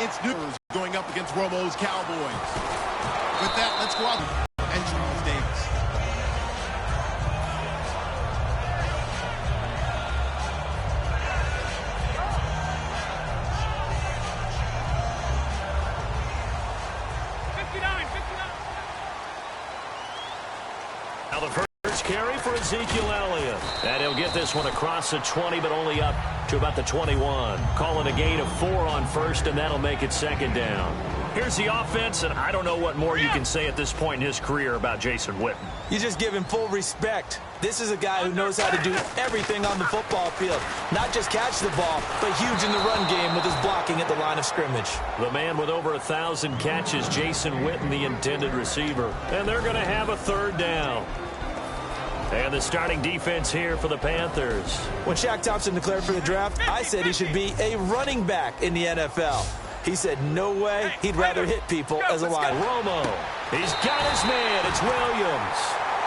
It's news going up against Romo's Cowboys. With that, let's go out and Charles Davis. Now the first carry for Ezekiel Elliott. And he'll get this one across the 20, but only up to about the 21. Calling a gain of 4 on first, and that'll make it second down. Here's the offense, and I don't know what more you can say at this point in his career about Jason Witten. You just give him full respect. This is a guy who knows how to do everything on the football field. Not just catch the ball, but huge in the run game with his blocking at the line of scrimmage. The man with over 1,000 catches, Jason Witten, the intended receiver. And they're going to have a third down. And the starting defense here for the Panthers. When Shaq Thompson declared for the draft, I said he should be a running back in the NFL. He said no way, he'd rather hit people as a lineman. Romo, he's got his man, it's Williams.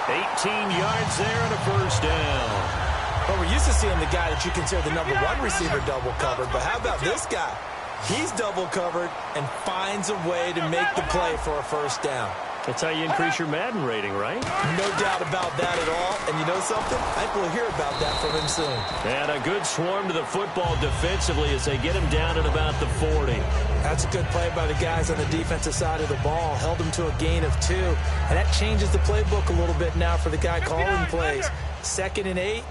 18 yards there and a first down. Well, we're used to seeing the guy that you consider the #1 receiver double covered, but how about this guy? He's double covered and finds a way to make the play for a first down. That's how you increase your Madden rating, right? No doubt about that at all. And you know something? I think we'll hear about that from him soon. And a good swarm to the football defensively as they get him down at about the 40. That's a good play by the guys on the defensive side of the ball. Held him to a gain of 2. And that changes the playbook a little bit now for the guy calling plays. 2nd and 8.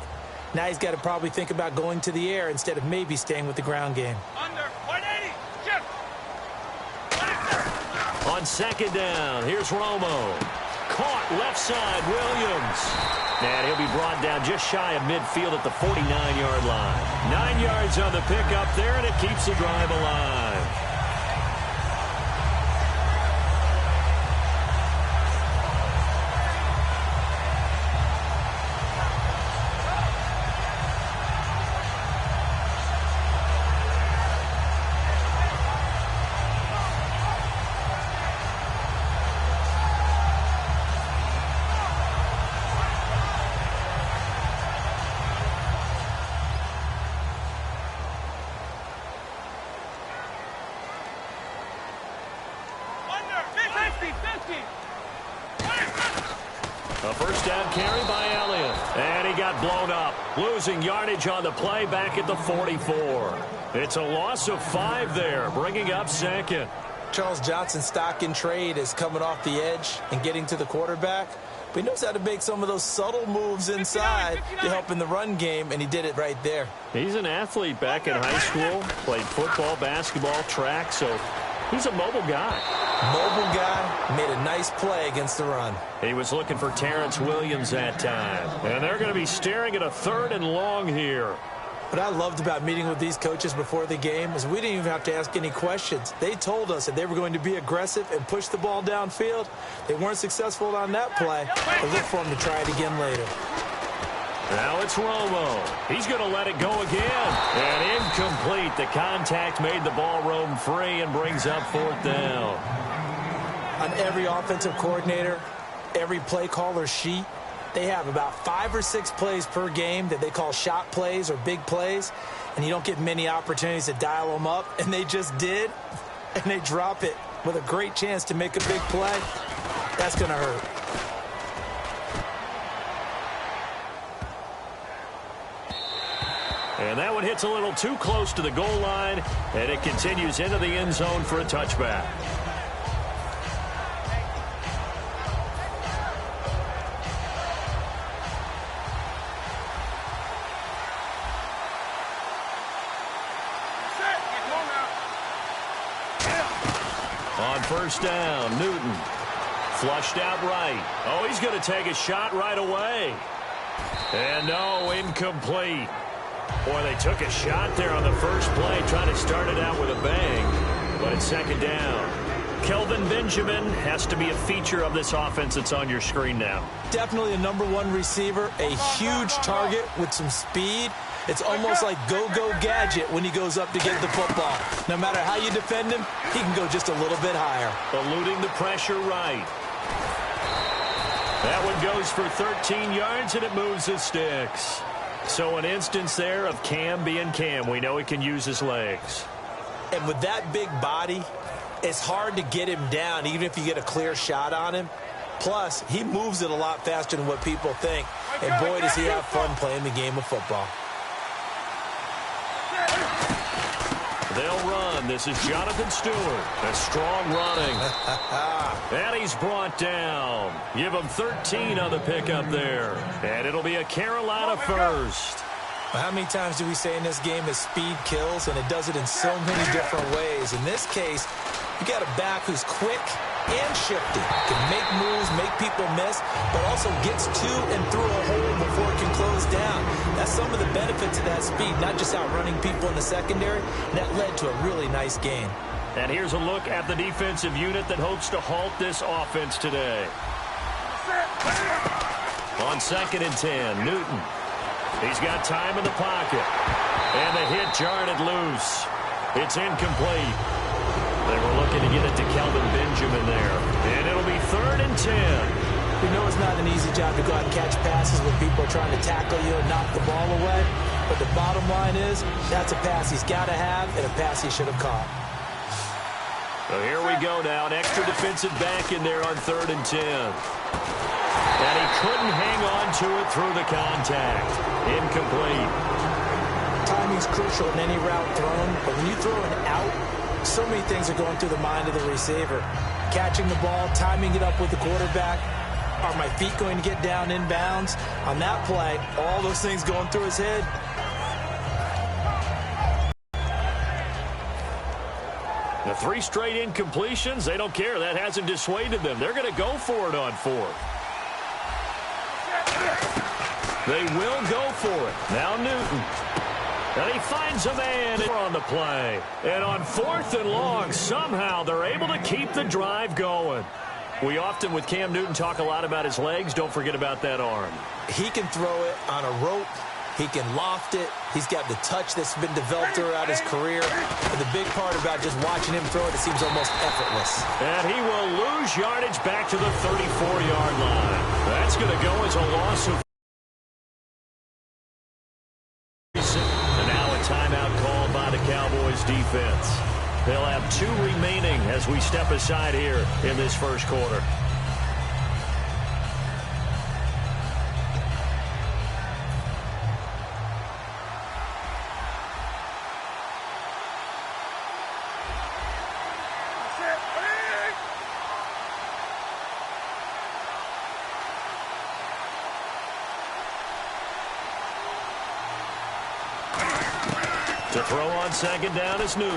Now he's got to probably think about going to the air instead of maybe staying with the ground game. Under 180. Shift. On second down, here's Romo. Caught left side, Williams. And he'll be brought down just shy of midfield at the 49-yard line. 9 yards on the pickup there, and it keeps the drive alive. A first down carry by Elliott. And he got blown up. Losing yardage on the play back at the 44. It's a loss of 5 there, bringing up second. Charles Johnson's stock in trade is coming off the edge and getting to the quarterback. But he knows how to make some of those subtle moves inside to help in the run game, and he did it right there. He's an athlete back in high school. Played football, basketball, track, so he's a mobile guy. Mobile guy, made a nice play against the run. He was looking for Terrence Williams that time. And they're going to be staring at a 3rd and long here. What I loved about meeting with these coaches before the game is we didn't even have to ask any questions. They told us that they were going to be aggressive and push the ball downfield. They weren't successful on that play, but look for them to try it again later. Now it's Romo. He's going to let it go again. And incomplete. The contact made the ball roam free and brings up 4th down. On every offensive coordinator, every play caller sheet, they have about 5 or 6 plays per game that they call shot plays or big plays, and you don't get many opportunities to dial them up, and they just did, and they drop it with a great chance to make a big play. That's going to hurt. And that one hits a little too close to the goal line, and it continues into the end zone for a touchback. On first down, Newton. Flushed out right. Oh, he's going to take a shot right away. And no, incomplete. Boy, they took a shot there on the first play, trying to start it out with a bang. But it's second down. Kelvin Benjamin has to be a feature of this offense that's on your screen now. Definitely a #1 receiver, a huge target with some speed. It's almost like go-go gadget when he goes up to get the football. No matter how you defend him, he can go just a little bit higher. Eluding the pressure right. That one goes for 13 yards, and it moves the sticks. So an instance there of Cam being Cam. We know he can use his legs. And with that big body, it's hard to get him down, even if you get a clear shot on him. Plus, he moves it a lot faster than what people think. And boy, does he have fun playing the game of football. They'll run. This is Jonathan Stewart. A strong running. And he's brought down. Give him 13 on the pickup there. And it'll be a Carolina first. How many times do we say in this game that speed kills, and it does it in so many different ways? In this case, you got a back who's quick and shifty, can make moves, make people miss, but also gets to and through a hole before it can close down. That's some of the benefits of that speed, not just outrunning people in the secondary. And that led to a really nice gain. And here's a look at the defensive unit that hopes to halt this offense today. On 2nd and 10, Newton. He's got time in the pocket. And the hit jarred it loose. It's incomplete. They were looking to get it to Kelvin Benjamin there. And it'll be 3rd and 10. We know it's not an easy job to go out and catch passes when people are trying to tackle you and knock the ball away. But the bottom line is, that's a pass he's got to have and a pass he should have caught. So here we go now. An extra defensive back in there on 3rd and 10. And he couldn't hang on to it through the contact. Incomplete. Timing's crucial in any route thrown, but when you throw an out, so many things are going through the mind of the receiver. Catching the ball, timing it up with the quarterback. Are my feet going to get down in bounds? On that play, all those things going through his head. The 3 straight incompletions, they don't care. That hasn't dissuaded them. They're going to go for it on 4th. They will go for it. Now Newton. And he finds a man on the play. And on 4th and long, somehow they're able to keep the drive going. We often, with Cam Newton, talk a lot about his legs. Don't forget about that arm. He can throw it on a rope. He can loft it. He's got the touch that's been developed throughout his career. And the big part about just watching him throw it, it seems almost effortless. And he will lose yardage back to the 34-yard line. That's going to go as a loss of... And now a timeout called by the Cowboys defense. They'll have 2 remaining as we step aside here in this first quarter. To throw on 2nd down is Newton.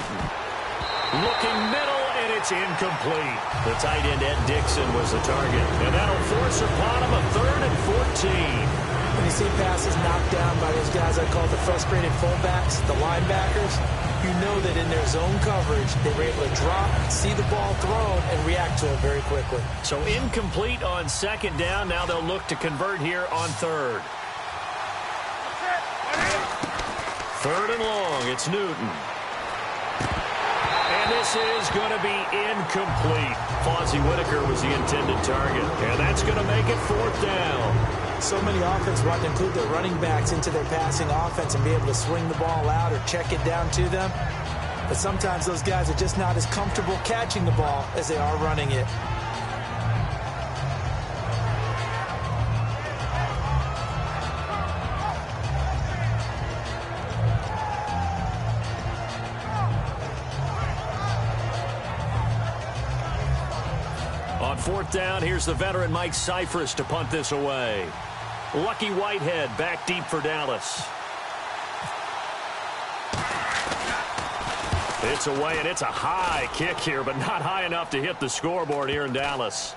Looking middle, and it's incomplete. The tight end, Ed Dixon, was the target. And that'll force upon him a 3rd and 14. When you see passes knocked down by those guys I call the frustrated fullbacks, the linebackers, you know that in their zone coverage, they were able to drop, see the ball thrown, and react to it very quickly. So incomplete on 2nd down. Now they'll look to convert here on 3rd. 3rd and long, it's Newton. And this is going to be incomplete. Fozzie Whitaker was the intended target. And that's going to make it 4th down. So many offenses want to include their running backs into their passing offense and be able to swing the ball out or check it down to them. But sometimes those guys are just not as comfortable catching the ball as they are running it. On 4th down, here's the veteran Mike Cyphers to punt this away. Lucky Whitehead back deep for Dallas. It's away, and it's a high kick here, but not high enough to hit the scoreboard here in Dallas.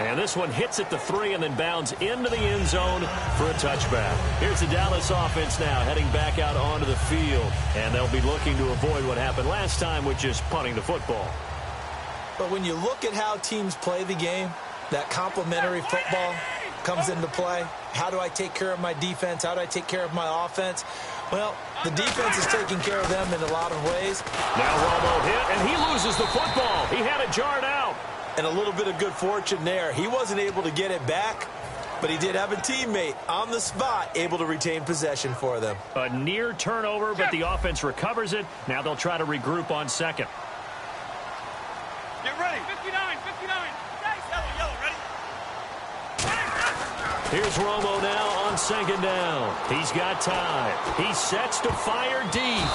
And this one hits at the 3 and then bounds into the end zone for a touchback. Here's the Dallas offense now heading back out onto the field. And they'll be looking to avoid what happened last time, which is punting the football. But when you look at how teams play the game, that complementary football comes into play. How do I take care of my defense? How do I take care of my offense? Well, the defense is taking care of them in a lot of ways. Now Romo hit, and he loses the football. He had it jarred out. And a little bit of good fortune there. He wasn't able to get it back, But he did have a teammate on the spot able to retain possession for them. A near turnover, but the offense recovers it. Now they'll try to regroup on second. Get ready. 59, 59. Yellow, ready? Here's Romo now on second down. He's got time. He sets to fire deep.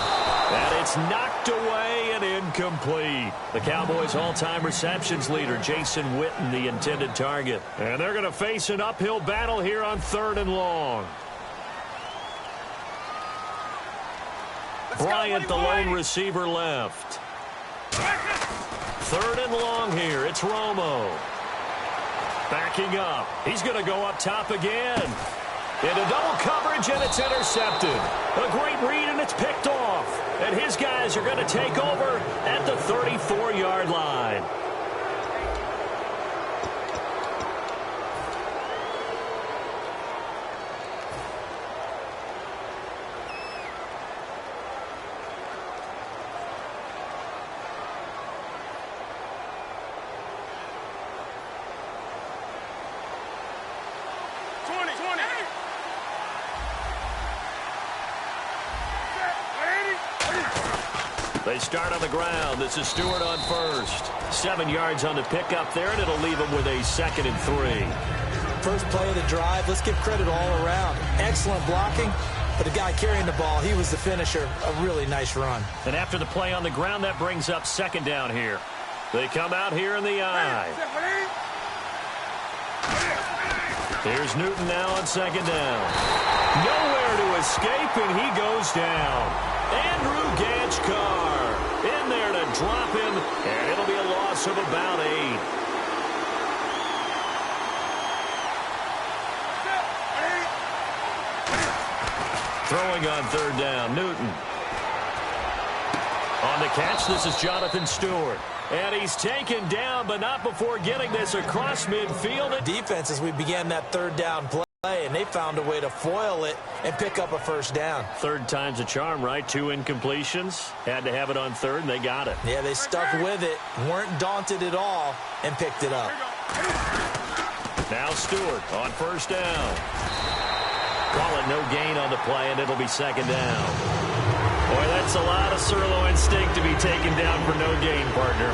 And it's knocked away and incomplete. The Cowboys' all-time receptions leader, Jason Witten, the intended target. And they're going to face an uphill battle here on 3rd and long. Bryant, the lone receiver, left. 3rd and long here. It's Romo. Backing up. He's going to go up top again. Into double coverage, and it's intercepted. A great read, and it's picked off. And his guys are going to take over at the 34-yard line. They start on the ground. This is Stewart on first. 7 yards on the pickup there, and it'll leave them with a 2nd and 3. First play of the drive, let's give credit all around. Excellent blocking, but the guy carrying the ball, he was the finisher. A really nice run. And after the play on the ground, that brings up 2nd down here. They come out here in the eye. Here's Newton now on 2nd down. Nowhere to escape, and he goes down. Andrew Ganchkar in there to drop him, and it'll be a loss of about 8. Throwing on 3rd down, Newton. On the catch, this is Jonathan Stewart. And he's taken down, but not before getting this across midfield. Defense as we began that 3rd down play, and they found a way to foil it and pick up a 1st down. 3rd time's a charm, right? 2 incompletions. Had to have it on 3rd, and they got it. Yeah, they stuck with it, weren't daunted at all, and picked it up. Now Stewart on 1st down. Call it no gain on the play, and it'll be 2nd down. Boy, that's a lot of sirloin steak to be taken down for no gain, partner.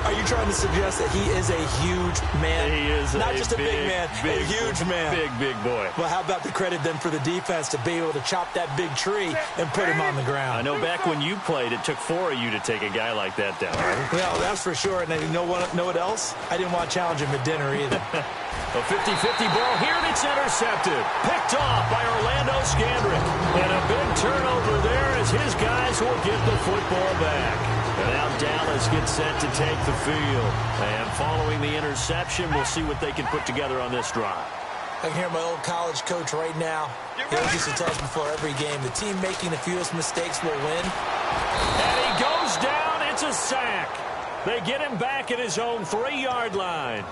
Are you trying to suggest that he is a huge man? He is not just a big man, a huge man. Big boy. Well, how about the credit then for the defense to be able to chop that big tree and put him on the ground? I know back when you played, it took 4 of you to take a guy like that down, right? Well, that's for sure. And you know what else? I didn't want to challenge him at dinner either. A 50-50 ball here, and it's intercepted. Picked off by Orlando Scandrick. And a big turnover there as his guys will get the football back. And now Dallas gets set to take the field. And following the interception, we'll see what they can put together on this drive. I can hear my old college coach right now. He always used to tell us before every game, the team making the fewest mistakes will win. And he goes down. It's a sack. They get him back at his own 3-yard line.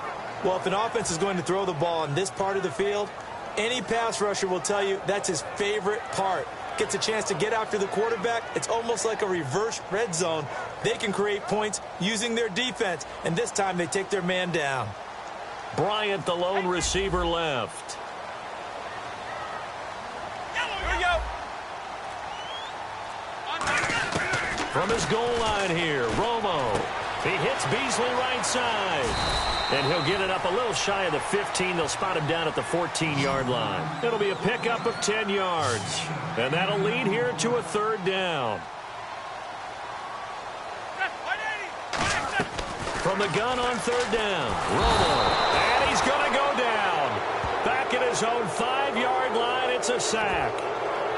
Well, if an offense is going to throw the ball in this part of the field, any pass rusher will tell you that's his favorite part. Gets a chance to get after the quarterback. It's almost like a reverse red zone. They can create points using their defense, and this time they take their man down. Bryant, the lone receiver, left. Here we go. From his goal line here, Romo. He hits Beasley right side. And he'll get it up a little shy of the 15. They'll spot him down at the 14-yard line. It'll be a pickup of 10 yards. And that'll lead here to a 3rd down. From the gun on 3rd down, Romo. And he's going to go down. Back at his own 5-yard line, it's a sack.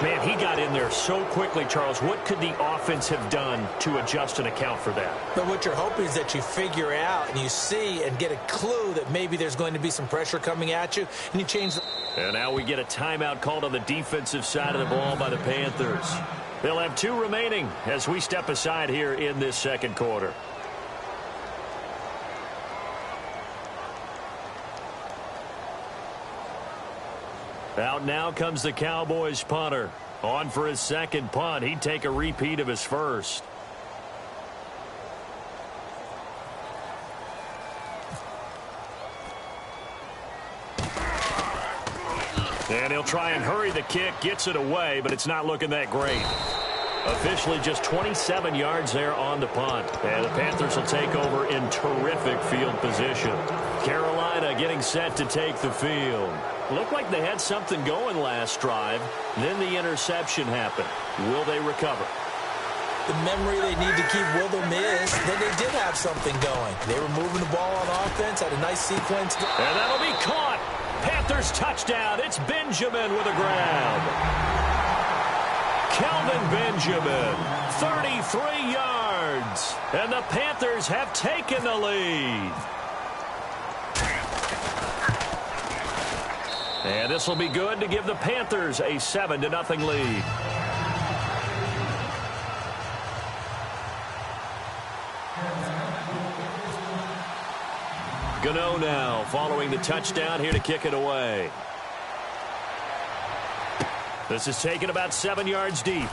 Man, he got in there so quickly, Charles. What could the offense have done to adjust and account for that? But what you're hoping is that you figure out and you see and get a clue that maybe there's going to be some pressure coming at you, and you change. And now we get a timeout called on the defensive side of the ball by the Panthers. They'll have 2 remaining as we step aside here in this 2nd quarter. Out now comes the Cowboys punter. On for his 2nd punt. He'd take a repeat of his 1st. And he'll try and hurry the kick, gets it away, but it's not looking that great. Officially just 27 yards there on the punt. And the Panthers will take over in terrific field position. Carolina getting set to take the field. Looked like they had something going last drive. Then the interception happened. Will they recover? The memory they need to keep will they miss. Then they did have something going. They were moving the ball on offense, had a nice sequence. And that'll be caught. Panthers touchdown. It's Benjamin with a grab. Kelvin Benjamin, 33 yards. And the Panthers have taken the lead. And this will be good to give the Panthers a 7-0 lead. Gano now following the touchdown here to kick it away. This is taken about 7 yards deep.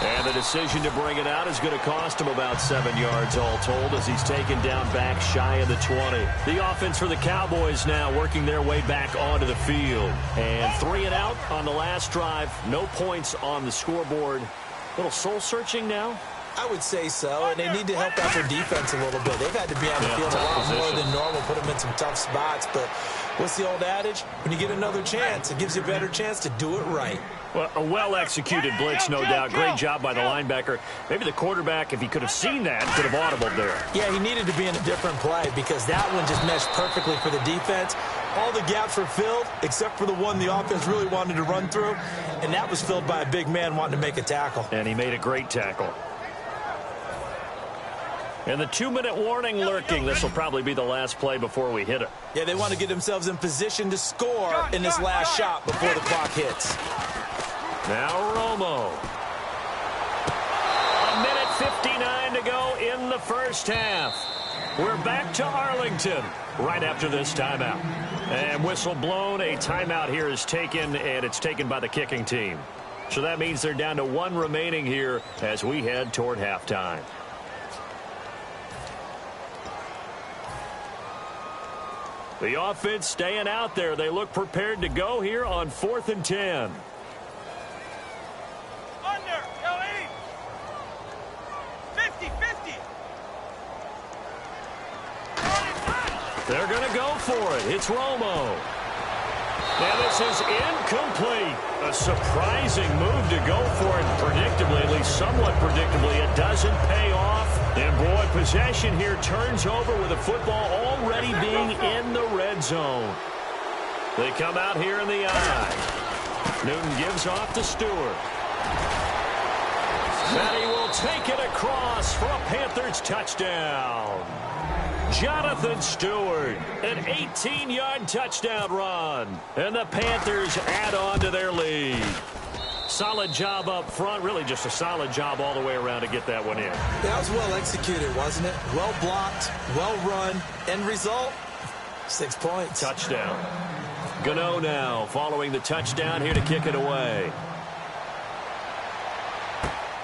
And the decision to bring it out is going to cost him about 7 yards all told as he's taken down back shy of the 20. The offense for the Cowboys now working their way back onto the field. And 3 and out on the last drive. No points on the scoreboard. A little soul-searching now. I would say so, and they need to help out their defense a little bit. They've had to be on the field a lot more than normal, put them in some tough spots. But what's the old adage? When you get another chance, it gives you a better chance to do it right. Well, a well-executed blitz, no doubt. Great job by the linebacker. Maybe the quarterback, if he could have seen that, could have audibled there. Yeah, he needed to be in a different play because that one just meshed perfectly for the defense. All the gaps were filled except for the one the offense really wanted to run through, and that was filled by a big man wanting to make a tackle. And he made a great tackle. And the 2-minute warning lurking. This will probably be the last play before we hit it. Yeah, they want to get themselves in position to score in this last shot before the clock hits. Now Romo. 1:59 to go in the first half. We're back to Arlington right after this timeout. And whistle blown. A timeout here is taken, and it's taken by the kicking team. So that means they're down to 1 remaining here as we head toward halftime. The offense staying out there. They look prepared to go here on 4th and 10. Under, Kelly. 50-50. They're going to go for it. It's Romo. Now this is incomplete. A surprising move to go for it predictably, at least somewhat predictably. It doesn't pay off. And boy, possession here turns over with the football already being in the red zone. They come out here in the eye. Newton gives off to Stewart. And he will take it across for a Panthers touchdown. Jonathan Stewart, an 18-yard touchdown run. And the Panthers add on to their lead. Solid job up front. Really just a solid job all the way around to get that one in. That was well executed, wasn't it? Well blocked, well run. End result, 6 points. Touchdown. Gano now following the touchdown here to kick it away.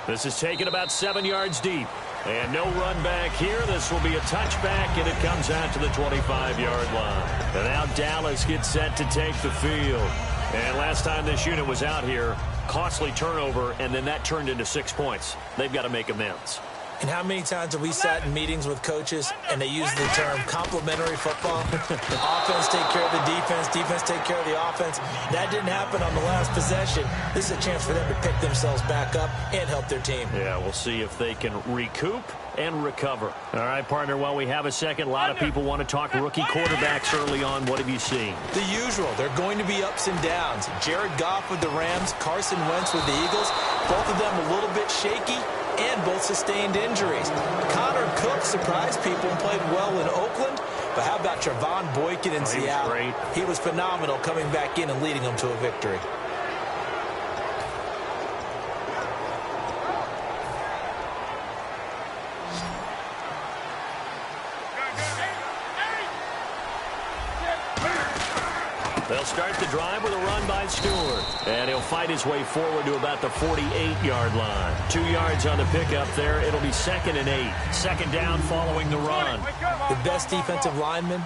This is taken about 7 yards deep. And no run back here. This will be a touchback, and it comes out to the 25-yard line. And now Dallas gets set to take the field. And last time this unit was out here, costly turnover, and then that turned into 6 points. They've got to make amends. And how many times have we sat in meetings with coaches and they use the term complementary football? Offense take care of the defense, defense take care of the offense. That didn't happen on the last possession. This is a chance for them to pick themselves back up and help their team. Yeah, we'll see if they can recoup and recover. All right, partner, while we have a second, a lot of people want to talk rookie quarterbacks early on. What have you seen? The usual. They're going to be ups and downs. Jared Goff with the Rams, Carson Wentz with the Eagles. Both of them a little bit shaky and both sustained injuries. Connor Cook surprised people and played well in Oakland. But how about Trevon Boykin in Seattle? He was phenomenal coming back in and leading them to a victory. They'll start the drive with a run by Stewart. And he'll fight his way forward to about the 48-yard line. 2 yards on the pickup there. It'll be 2nd and 8. Second down following the run. The best defensive lineman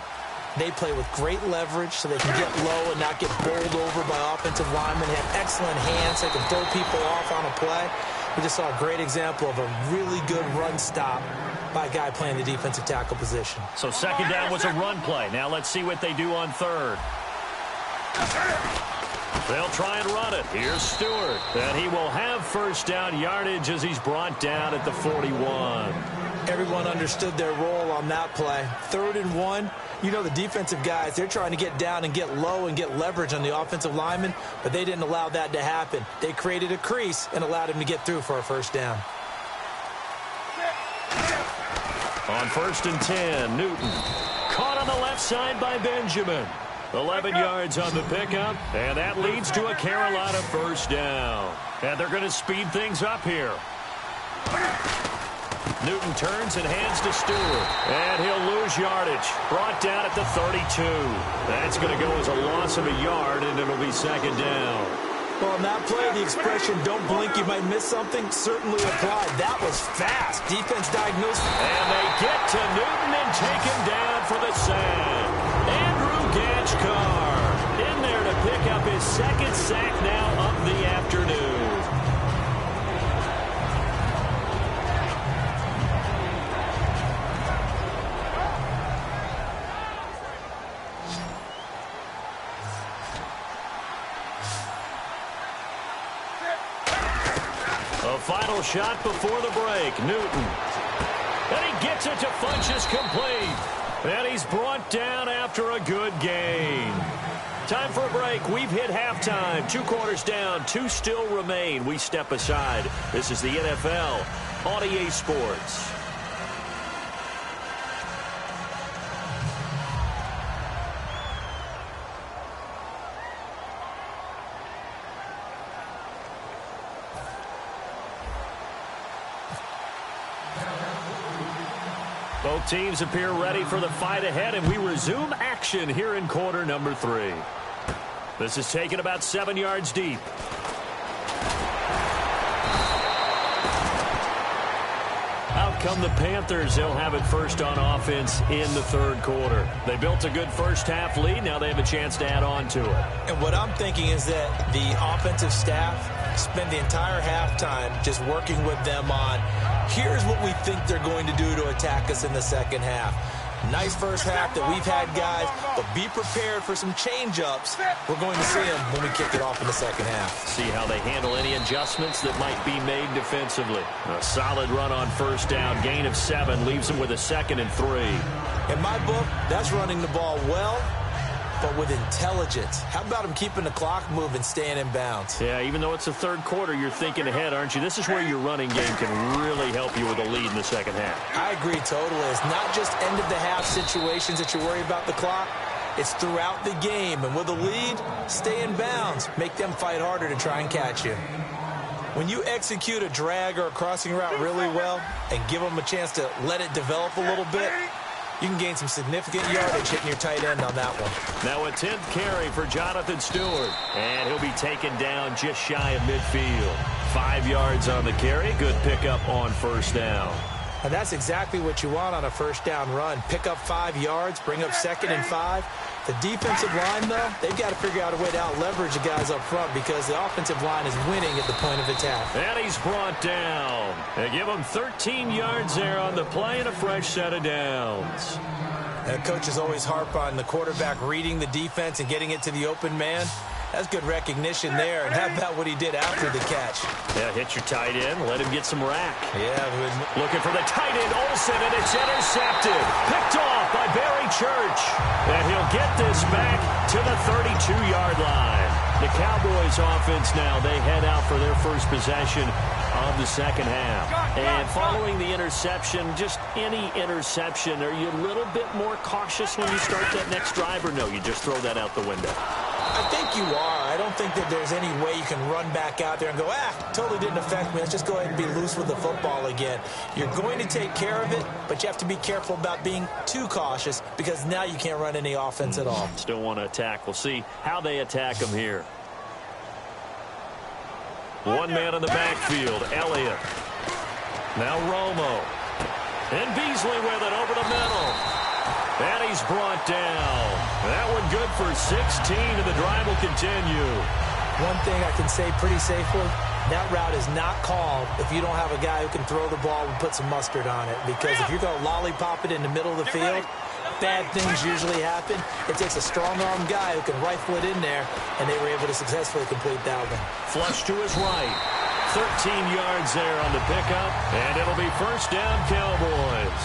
They play with great leverage so they can get low and not get bowled over by offensive linemen. They have excellent hands. They can throw people off on a play. We just saw a great example of a really good run stop by a guy playing the defensive tackle position. So second down was a run play. Now let's see what they do on third. They'll try and run it. Here's Stewart. And he will have first down yardage as he's brought down at the 41. Everyone understood their role on that play. 3rd and 1. You know the defensive guys, they're trying to get down and get low and get leverage on the offensive lineman, but they didn't allow that to happen. They created a crease and allowed him to get through for a first down. On 1st and 10, Newton. Caught on the left side by Benjamin. 11 yards on the pickup, and that leads to a Carolina first down. And they're going to speed things up here. Newton turns and hands to Stewart. And he'll lose yardage. Brought down at the 32. That's going to go as a loss of a yard, and it'll be second down. Well, on that play, the expression, don't blink, you might miss something, certainly applied. That was fast. Defense diagnosed. And they get to Newton and take him down for the sack. Andrew Gachkar in there to pick up his second sack now of the afternoon. A final shot before the break. Newton. And he gets it to Funchess complete. And he's brought down after a good gain. Time for a break. We've hit halftime. 2 quarters down. 2 still remain. We step aside. This is the NFL on EA Sports. Both teams appear ready for the fight ahead, and we resume action here in quarter number 3. This is taken about 7 yards deep. Out come the Panthers. They'll have it first on offense in the 3rd quarter. They built a good first-half lead. Now they have a chance to add on to it. And what I'm thinking is that the offensive staff spend the entire halftime just working with them on, here's what we think they're going to do to attack us in the second half. Nice first half that we've had, guys, but be prepared for some change-ups. We're going to see them when we kick it off in the second half. See how they handle any adjustments that might be made defensively. A solid run on first down. Gain of 7 leaves them with a 2nd and 3. In my book, that's running the ball well, but with intelligence. How about him keeping the clock moving, staying in bounds? Yeah, even though it's the 3rd quarter, you're thinking ahead, aren't you? This is where your running game can really help you with a lead in the second half. I agree totally. It's not just end-of-the-half situations that you worry about the clock. It's throughout the game. And with a lead, stay in bounds. Make them fight harder to try and catch you. When you execute a drag or a crossing route really well and give them a chance to let it develop a little bit, you can gain some significant yardage hitting your tight end on that one. Now a 10th carry for Jonathan Stewart. And he'll be taken down just shy of midfield. 5 yards on the carry. Good pickup on first down. And that's exactly what you want on a first down run. Pick up 5 yards, bring up 2nd and 5. The defensive line, though, they've got to figure out a way to out-leverage the guys up front because the offensive line is winning at the point of attack. And he's brought down. They give him 13 yards there on the play and a fresh set of downs. And coaches always harp on the quarterback reading the defense and getting it to the open man. That's good recognition there. And how about what he did after the catch? Yeah, hit your tight end. Let him get some rack. Yeah. Looking for the tight end, Olsen, and it's intercepted. Picked off by Barry Church. And he'll get this back to the 32-yard line. The Cowboys offense now, they head out for their first possession of the second half. And following the interception, just any interception, are you a little bit more cautious when you start that next drive, or no, you just throw that out the window? I think you are. I don't think that there's any way you can run back out there and go, totally didn't affect me. Let's just go ahead and be loose with the football again. You're going to take care of it, but you have to be careful about being too cautious because now you can't run any offense at all. Still want to attack. We'll see how they attack them here. One man in the backfield, Elliott. Now Romo. And Beasley with it over the middle. And he's brought down. That one good for 16, and the drive will continue. One thing I can say pretty safely, that route is not called if you don't have a guy who can throw the ball and put some mustard on it. Because if you're going to lollipop it in the middle of the field, bad things usually happen. It takes a strong-arm guy who can rifle it in there, and they were able to successfully complete that one. Flush to his right. 13 yards there on the pickup, and it'll be first down, Cowboys.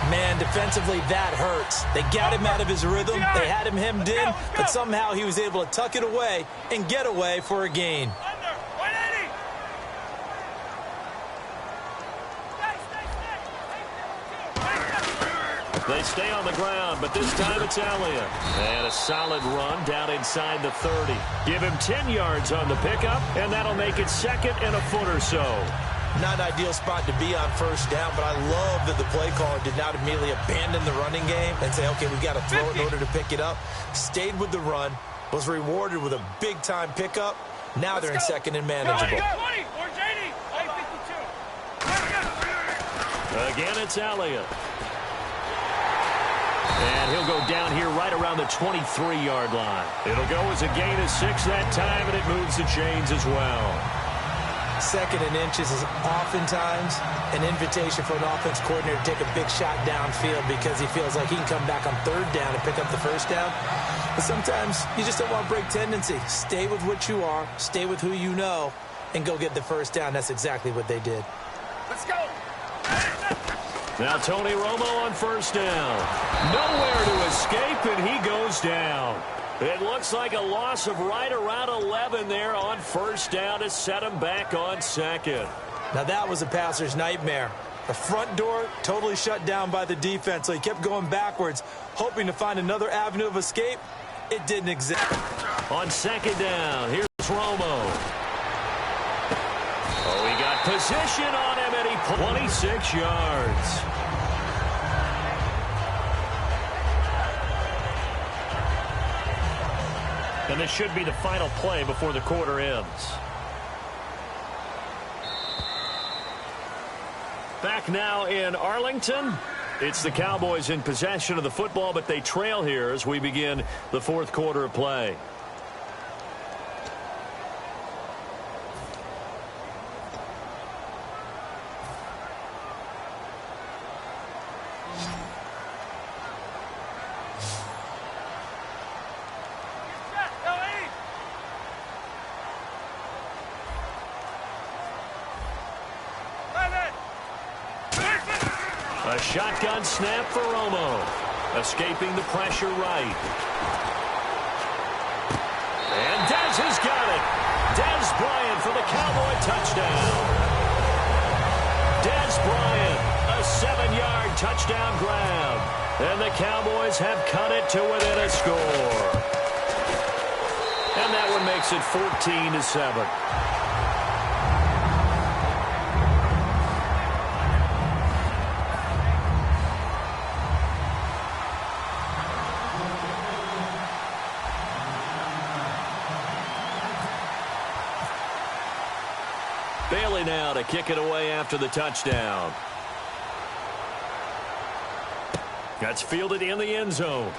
Man, defensively, that hurts. They got him out of his rhythm. They had him hemmed in, but somehow he was able to tuck it away and get away for a gain. Under 180. They stay on the ground, but this time it's Elliott. And a solid run down inside the 30. Give him 10 yards on the pickup, and that'll make it second and a foot or so. Not an ideal spot to be on first down, but I love that the play caller did not immediately abandon the running game and say, okay, we've got to throw it in order to pick it up. Stayed with the run, was rewarded with a big-time pickup. Now they're in second and manageable. Again, it's Elliott. And he'll go down here right around the 23-yard line. It'll go as a gain of 6 that time, and it moves the chains as well. Second and inches is oftentimes an invitation for an offense coordinator to take a big shot downfield because he feels like he can come back on third down and pick up the first down. But sometimes you just don't want to break tendency. Stay with what you are, stay with who you know, and go get the first down. That's exactly what they did. Let's go. Now Tony Romo on first down. Nowhere to escape, and he goes down. It looks like a loss of right around 11 there on first down to set him back on second. Now that was a passer's nightmare. The front door totally shut down by the defense, so he kept going backwards, hoping to find another avenue of escape. It didn't exist. On second down, here's Romo. Oh, he got position on him, and he put 26 yards. And this should be the final play before the quarter ends. Back now in Arlington. It's the Cowboys in possession of the football, but they trail here as we begin the fourth quarter of play. A shotgun snap for Romo. Escaping the pressure right. And Dez has got it. Dez Bryant for the Cowboy touchdown. Dez Bryant, a 7-yard touchdown grab. And the Cowboys have cut it to within a score. And that one makes it 14-7. Bailey now to kick it away after the touchdown. That's fielded in the end zone.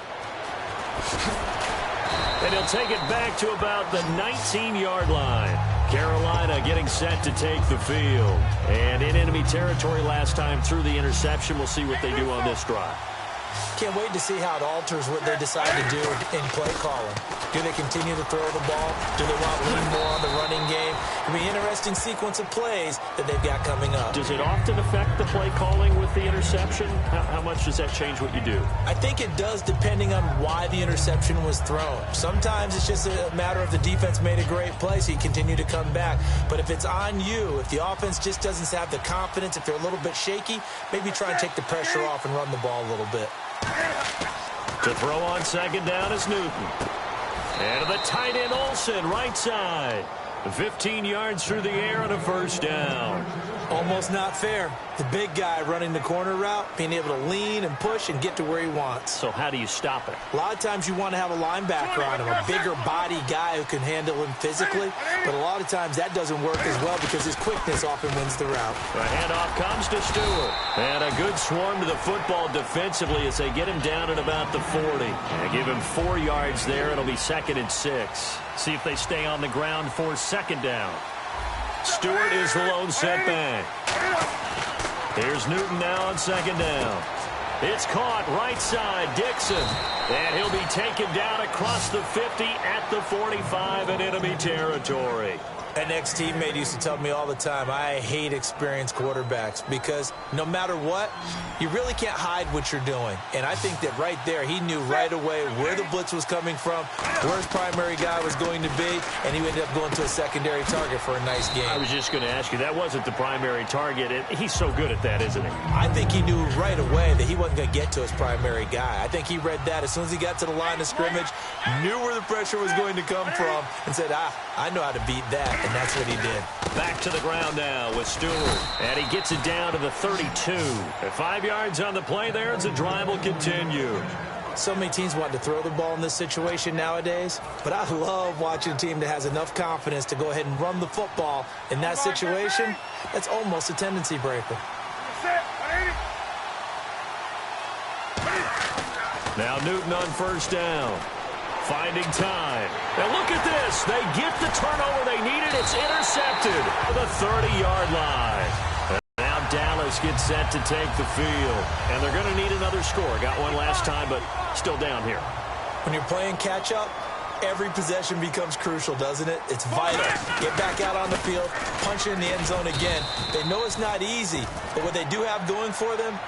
And he'll take it back to about the 19-yard line. Carolina getting set to take the field. And in enemy territory last time through the interception. We'll see what they do on this drive. Can't wait to see how it alters what they decide to do in play calling. Do they continue to throw the ball? Do they want to lean more on the running game? It'll be an interesting sequence of plays that they've got coming up. Does it often affect the play calling with the interception? How much does that change what you do? I think it does depending on why the interception was thrown. Sometimes it's just a matter of the defense made a great play, so you continue to come back. But if it's on you, if the offense just doesn't have the confidence, if they're a little bit shaky, maybe try and take the pressure off and run the ball a little bit. To throw on second down is Newton. And to the tight end Olsen, right side. 15 yards through the air and a first down. Almost not fair. The big guy running the corner route, being able to lean and push and get to where he wants. So how do you stop it? A lot of times you want to have a linebacker on him, a bigger body guy who can handle him physically, but a lot of times that doesn't work as well because his quickness often wins the route. The handoff comes to Stewart. And a good swarm to the football defensively as they get him down at about the 40. They give him 4 yards there. It'll be 2nd and 6. See if they stay on the ground for 2nd down. Stewart is the lone setback. Here's Newton now on 2nd down. It's caught right side, Dixon. And he'll be taken down across the 50 at the 45 in enemy territory. An ex-teammate used to tell me all the time, I hate experienced quarterbacks because no matter what, you really can't hide what you're doing. And I think that right there, he knew right away where the blitz was coming from, where his primary guy was going to be, and he ended up going to a secondary target for a nice game. I was just going to ask you, that wasn't the primary target. He's so good at that, isn't he? I think he knew right away that he wasn't going to get to his primary guy. I think he read that as soon as he got to the line of scrimmage, knew where the pressure was going to come from, and said, I know how to beat that. And that's what he did. Back to the ground now with Stewart. And he gets it down to the 32. At 5 yards on the play there, as the drive will continue. So many teams want to throw the ball in this situation nowadays, but I love watching a team that has enough confidence to go ahead and run the football in that situation. That's almost a tendency breaker. Now Newton on 1st down. Finding time. And look at this. They get the turnover they needed. It's intercepted to the 30-yard line. And now Dallas gets set to take the field. And they're going to need another score. Got one last time, but still down here. When you're playing catch-up, every possession becomes crucial, doesn't it? It's vital. Get back out on the field, punch it in the end zone again. They know it's not easy, but what they do have going for them